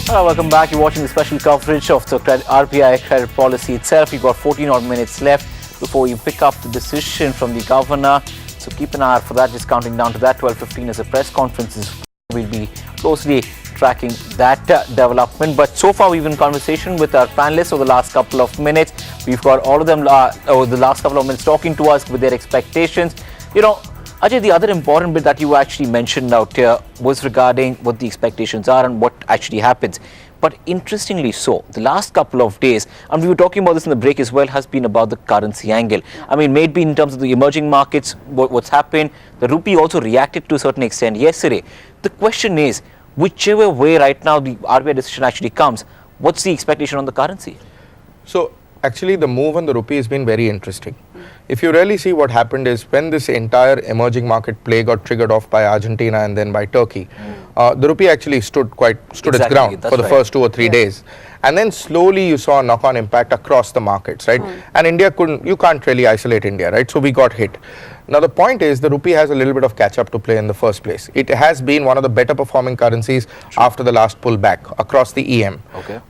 Welcome back. You're watching the special coverage of the RBI credit policy itself. We've got 14 odd minutes left before you pick up the decision from the governor. So keep an eye out for that. Just counting down to that. 12:15 is a press conference. We'll be closely tracking that development. But so far, we've been in conversation with our panelists over the last couple of minutes. We've got all of them over the last couple of minutes talking to us with their expectations. You know, Ajay, the other important bit that you actually mentioned out here was regarding what the expectations are and what actually happens. But interestingly so, the last couple of days, and we were talking about this in the break as well, has been about the currency angle. I mean, maybe in terms of the emerging markets, what's happened, the rupee also reacted to a certain extent yesterday. The question is, whichever way right now the RBI decision actually comes, what's the expectation on the currency? So, actually, the move on the rupee has been very interesting. If you really see what happened is when this entire emerging market play got triggered off by Argentina and then by Turkey, the rupee actually stood its ground for the first 2 or 3 days. And then slowly you saw a knock-on impact across the markets, right? And India you can't really isolate India, right? So we got hit. Now the point is the rupee has a little bit of catch-up to play in the first place. It has been one of the better performing currencies after the last pullback across the EM. Okay.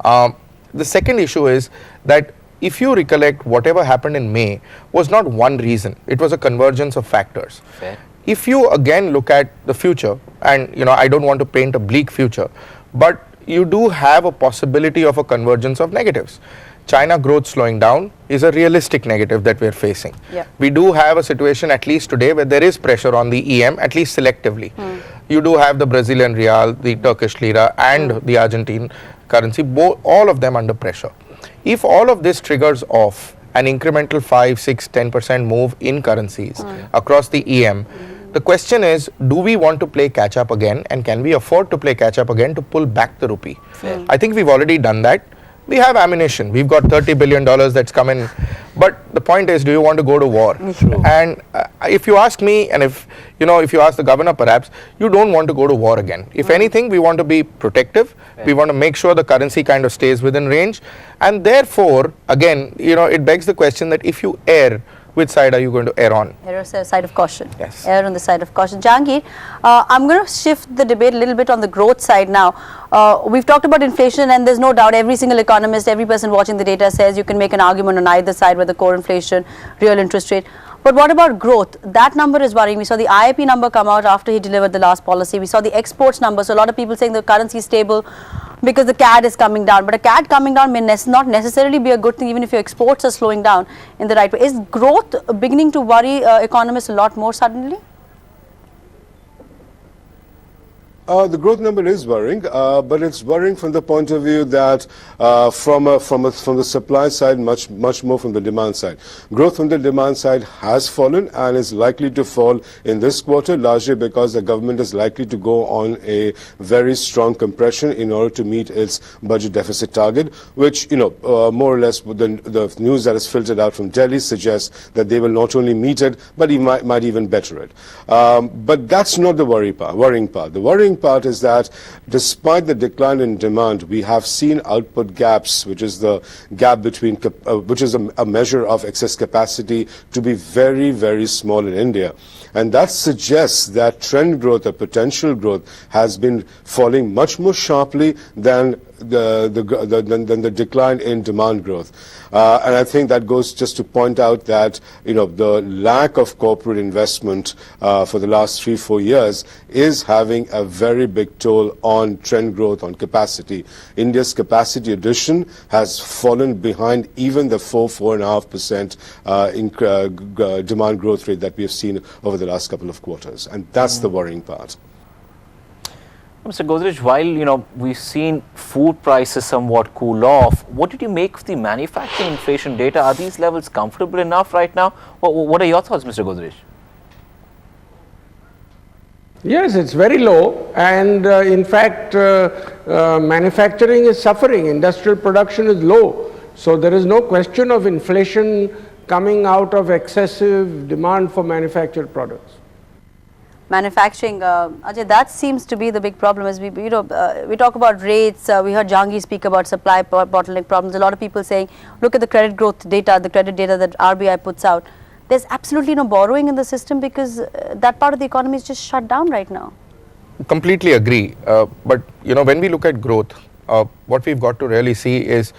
The second issue is that if you recollect, whatever happened in May was not one reason. It was a convergence of factors. Fair. If you again look at the future, and I don't want to paint a bleak future, but you do have a possibility of a convergence of negatives. China growth slowing down is a realistic negative that we're facing. Yeah. We do have a situation, at least today, where there is pressure on the EM, at least selectively. You do have the Brazilian real, the Turkish lira, and the Argentine currency, all of them under pressure. If all of this triggers off an incremental 5, 6, 10% move in currencies across the EM, the question is, do we want to play catch up again, and can we afford to play catch up again to pull back the rupee? I think we've already done that. We have ammunition. We've got $30 billion that's come in. But the point is, do you want to go to war? And if you ask me, and if you ask the governor perhaps, you don't want to go to war again. If anything, we want to be protective. We want to make sure the currency kind of stays within range. And therefore, again, it begs the question that if you err, which side are you going to err on? Err on the side of caution. Yes. Err on the side of caution. Jahangir, I'm going to shift the debate a little bit on the growth side now. We've talked about inflation, and there's no doubt every single economist, every person watching the data says you can make an argument on either side, whether core inflation, real interest rate. But what about growth? That number is worrying. We saw the IIP number come out after he delivered the last policy. We saw the exports number. So a lot of people saying the currency is stable because the CAD is coming down. But a CAD coming down may not necessarily be a good thing, even if your exports are slowing down in the right way. Is growth beginning to worry economists a lot more suddenly? The growth number is worrying, but it's worrying from the point of view that from the supply side, much more from the demand side. Growth from the demand side has fallen and is likely to fall in this quarter, largely because the government is likely to go on a very strong compression in order to meet its budget deficit target, which more or less the news that is filtered out from Delhi suggests that they will not only meet it, but he might even better it. But that's not the worrying part. The worrying part is that despite the decline in demand, we have seen output gaps, which is the gap between, which is a measure of excess capacity, to be very, very small in India. And that suggests that trend growth, or potential growth, has been falling much more sharply than the decline in demand growth. And I think that goes just to point out that the lack of corporate investment for the last 3-4 years is having a very big toll on trend growth, on capacity. India's capacity addition has fallen behind even the 4.5% demand growth rate that we have seen over the last couple of quarters, and that's the worrying part. Mr. Godrej, while we've seen food prices somewhat cool off, what did you make of the manufacturing inflation data? Are these levels comfortable enough right now? What are your thoughts, Mr. Godrej? Yes, it's very low, and in fact, manufacturing is suffering. Industrial production is low, so there is no question of inflation coming out of excessive demand for manufactured products. Manufacturing, Ajay, that seems to be the big problem. As we talk about rates, we heard Jahangir speak about supply bottleneck problems. A lot of people saying, look at the credit growth data, the credit data that RBI puts out. There's absolutely no borrowing in the system because that part of the economy is just shut down right now. Completely agree. But when we look at growth, what we've got to really see is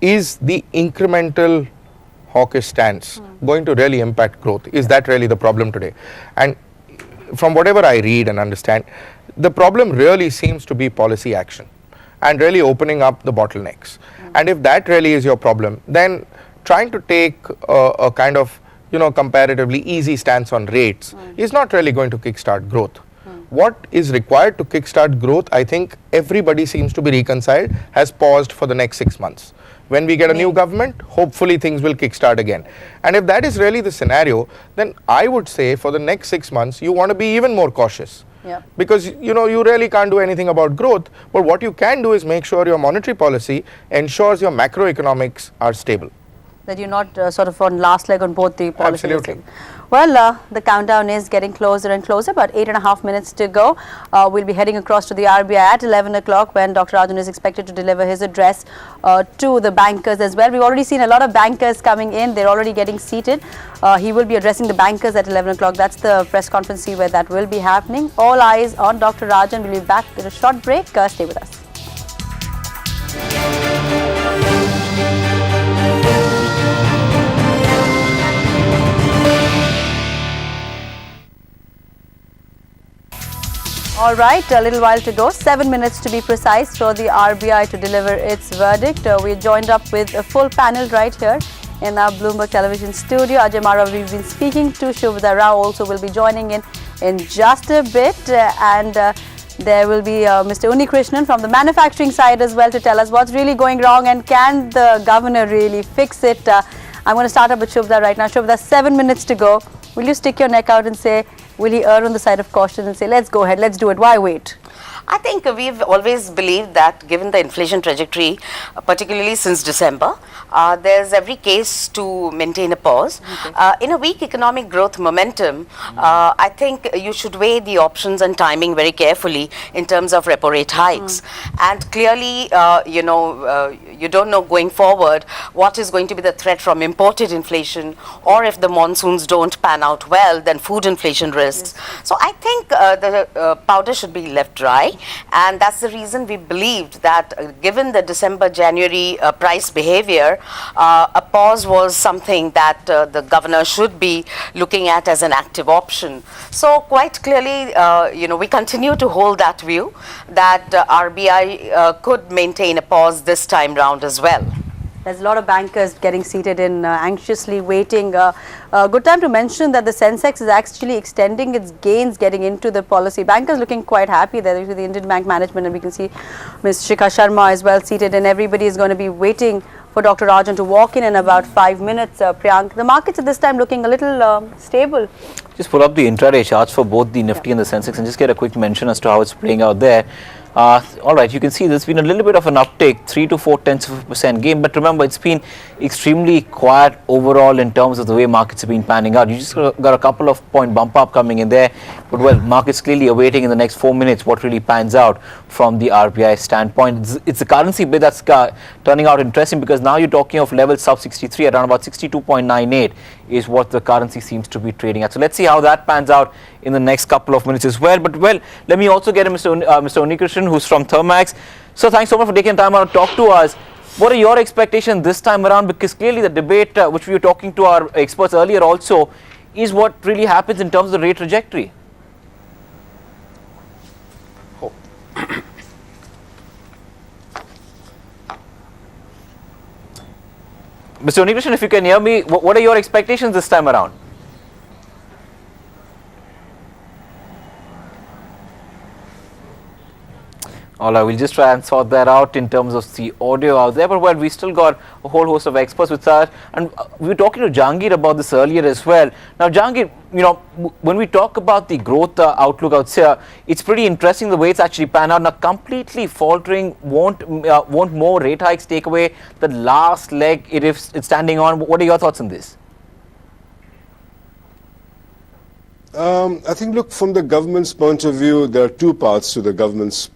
the incremental hawkish stance going to really impact growth? Is that really the problem today? And from whatever I read and understand, the problem really seems to be policy action and really opening up the bottlenecks. And if that really is your problem, then trying to take a kind of, comparatively easy stance on rates is not really going to kickstart growth. What is required to kickstart growth, I think everybody seems to be reconciled, has paused for the next 6 months. When we get a new government, hopefully things will kickstart again. And if that is really the scenario, then I would say for the next 6 months, you want to be even more cautious. Because you really can't do anything about growth, but what you can do is make sure your monetary policy ensures your macroeconomics are stable. That you're not sort of on last leg on both the policies. Absolutely. Well, the countdown is getting closer and closer, about 8.5 minutes to go. We'll be heading across to the RBI at 11 o'clock when Dr. Rajan is expected to deliver his address to the bankers as well. We've already seen a lot of bankers coming in. They're already getting seated. He will be addressing the bankers at 11 o'clock. That's the press conference where that will be happening. All eyes on Dr. Rajan. We'll be back with a short break. Stay with us. All right, a little while to go, 7 minutes to be precise for the RBI to deliver its verdict. We're joined up with a full panel right here in our Bloomberg television studio. Ajay Mara, we've been speaking to. Shubhada Rao also will be joining in just a bit. There will be Mr. Unnikrishnan from the manufacturing side as well to tell us what's really going wrong and can the governor really fix it. I'm going to start up with Shubhada right now. Shubhada, 7 minutes to go. Will you stick your neck out and say, will he err on the side of caution and say, let's go ahead, let's do it, why wait? I think we've always believed that given the inflation trajectory, particularly since December, there's every case to maintain a pause. In a weak economic growth momentum, I think you should weigh the options and timing very carefully in terms of repo rate hikes. And clearly, you don't know going forward what is going to be the threat from imported inflation, or if the monsoons don't pan out well, then food inflation risks. So I think the powder should be left dry. And that's the reason we believed that given the December-January price behavior, a pause was something that the governor should be looking at as an active option. So quite clearly, we continue to hold that view that RBI could maintain a pause this time round as well. There's a lot of bankers getting seated in, anxiously waiting. Good time to mention that the Sensex is actually extending its gains getting into the policy. Bankers looking quite happy there with the Indian Bank management, and we can see Ms. Shikha Sharma as well seated, and everybody is going to be waiting for Dr. Rajan to walk in about 5 minutes. Priyank, the markets at this time looking a little stable. Just pull up the intraday charts for both the Nifty and the Sensex and just get a quick mention as to how it's playing out there. All right, you can see there's been a little bit of an uptake, 3 to 4 tenths of a percent gain, but remember it's been extremely quiet overall in terms of the way markets have been panning out. You just got a couple of point bump up coming in there, but well, markets clearly awaiting in the next 4 minutes what really pans out from the RBI standpoint. It's the currency bit that's turning out interesting, because now you're talking of levels sub 63 around about 62.98 is what the currency seems to be trading at. So let's see how that pans out in the next couple of minutes as well. But well, let me also get Mr. Unnikrishnan, who's from Thermax. So thanks so much for taking time out to talk to us. What are your expectations this time around? Because clearly the debate, which we were talking to our experts earlier also, is what really happens in terms of the rate trajectory. Mr. Unnikrishnan, if you can hear me, what are your expectations this time around? All right, we'll just try and sort that out in terms of the audio out there. But well, we still got a whole host of experts with us, and we were talking to Jahangir about this earlier as well. Now, Jahangir, when we talk about the growth outlook out here, it's pretty interesting the way it's actually panned out. Now, completely faltering, won't more rate hikes take away the last leg it's standing on? What are your thoughts on this? I think, look, from the government's point of view, there are two parts to the government's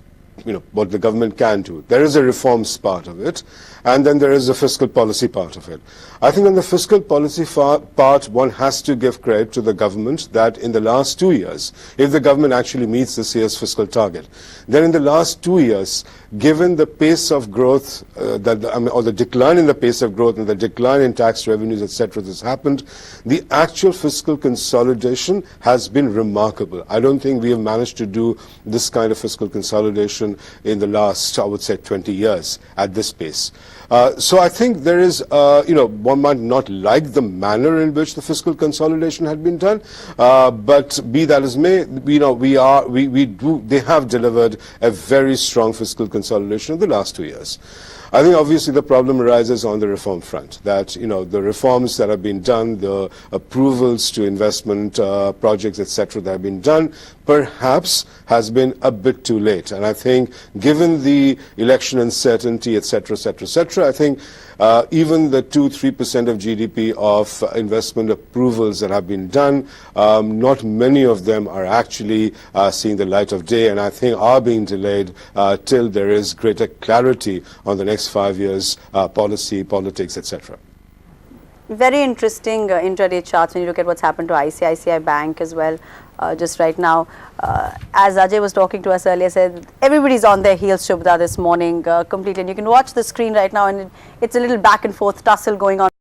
what the government can do. There is a reforms part of it, and then there is a fiscal policy part of it. I think on the fiscal policy part, one has to give credit to the government that in the last 2 years, if the government actually meets this year's fiscal target, then in the last 2 years, given the pace of growth, or the decline in the pace of growth and the decline in tax revenues, etc., that's happened, the actual fiscal consolidation has been remarkable. I don't think we have managed to do this kind of fiscal consolidation in the last, I would say, 20 years at this pace. So I think there is, one might not like the manner in which the fiscal consolidation had been done, but be that as may, they have delivered a very strong fiscal consolidation in the last 2 years. I think obviously the problem arises on the reform front, that, the reforms that have been done, the approvals to investment projects, etc., that have been done, perhaps has been a bit too late. And I think given the election uncertainty, etc., etc., etc., I think even the 2-3% of GDP of investment approvals that have been done, not many of them are actually seeing the light of day, and I think are being delayed till there is greater clarity on the next 5 years policy, politics, etc. Very interesting intraday charts when you look at what's happened to ICICI Bank as well. Just right now, as Ajay was talking to us earlier, said everybody's on their heels, Shubhda, this morning completely. And you can watch the screen right now, and it's a little back and forth tussle going on.